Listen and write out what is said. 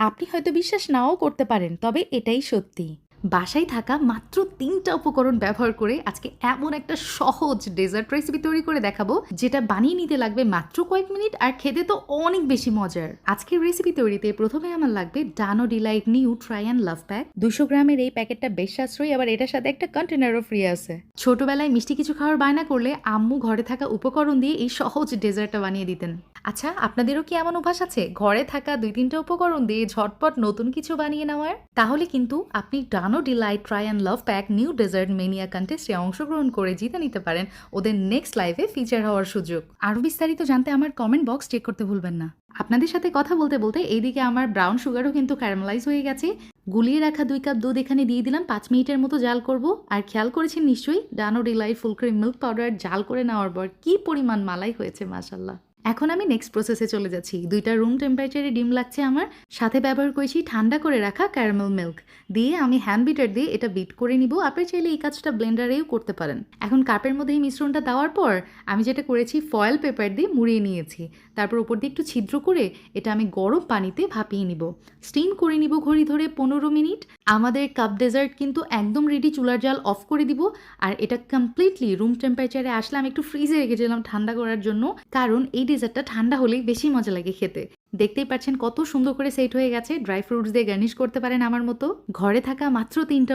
আপনি হয়তো বিশ্বাস নাও করতে পারেন, তবে এটাই সত্যি। বাসায় থাকা মাত্র ৩টা উপকরণ ব্যবহার করে আজকে এমন একটা সহজ ডেজার্ট রেসিপি তৈরি করে দেখাবো, যেটা বানিয়ে নিতে লাগবে মাত্র কয়েক মিনিট আর খেতে তো অনেক বেশি মজার। আজকের রেসিপি তৈরিতে প্রথমে আমার লাগবে Dano delight new try and love pack. 200 গ্রামের এই প্যাকেটটা বেশ সাশ্রয়ী, আবার এটার সাথে একটা কন্টেনারও ফ্রি আছে। ছোটবেলায় মিষ্টি কিছু খাওয়ার বায়না করলে আম্মু ঘরে থাকা উপকরণ দিয়ে এই সহজ ডেজার্টটা বানিয়ে দিতেন। আচ্ছা, আপনাদেরও কি এমন অভ্যাস আছে ঘরে থাকা 2-3টা উপকরণ দিয়ে ঝটপট নতুন কিছু বানিয়ে নেওয়ার? তাহলে কিন্তু আপনি Dano delight try and love pack new dessert mania কন্টেস্টে অংশগ্রহণ করে জিতে নিতে পারেন ওদের নেক্সট লাইভে ফিচার হওয়ার সুযোগ। আরও বিস্তারিত জানতে আমার কমেন্ট বক্স চেক করতে ভুলবেন না। আপনাদের সাথে কথা বলতে বলতে এইদিকে আমার ব্রাউন সুগারও কিন্তু ক্যারামেলাইজ হয়ে গেছে। গুলিয়ে রাখা 2 কাপ দুধ এখানে দিয়ে দিলাম, 5 মিনিটের মতো জাল করব। আর খেয়াল করেছেন নিশ্চয়ই, Dano delight full cream milk powder জাল করে নেওয়ার পর কি পরিমাণ মালাই হয়েছে, মাশাল্লাহ। এখন আমি নেক্সট প্রসেসে চলে যাচ্ছি। 2টা রুম টেম্পারেচারে ডিম লাগছে আমার, সাথে ব্যবহার করেছি ঠান্ডা করে রাখা ক্যারামেল মিল্ক। দিয়ে আমি হ্যান্ড বিটার দিয়ে এটা বিট করে নিব। আপনি চাইলে এই কাজটা ব্লেন্ডারেও করতে পারেন। এখন কাপের মধ্যে এই মিশ্রণটা দেওয়ার পর আমি যেটা করেছি, ফয়েল পেপার দিয়ে মুড়িয়ে নিয়েছি। তারপর উপর দিয়ে একটু ছিদ্র করে এটা আমি গরম পানিতে ভাপিয়ে নিব। স্টিম করে নিব ঘড়ি ধরে 15 মিনিট। আমাদের কাপ ডেজার্ট কিন্তু একদম রেডি। চুলার জাল অফ করে দিব। আর এটা কমপ্লিটলি রুম টেম্পারেচারে আসলে আমি একটু ফ্রিজে রেখেছিলাম ঠান্ডা করার জন্য, কারণ এই ডেজার্টটা ঠান্ডা হলেই বেশি মজা লাগে খেতে। দেখতেই পাচ্ছেন কত সুন্দর করে সেট হয়ে গেছে। ড্রাই ফ্রুটস দিয়ে গার্নিশ করতে পারেন আমার মতো। ঘরে থাকা মাত্র 3টা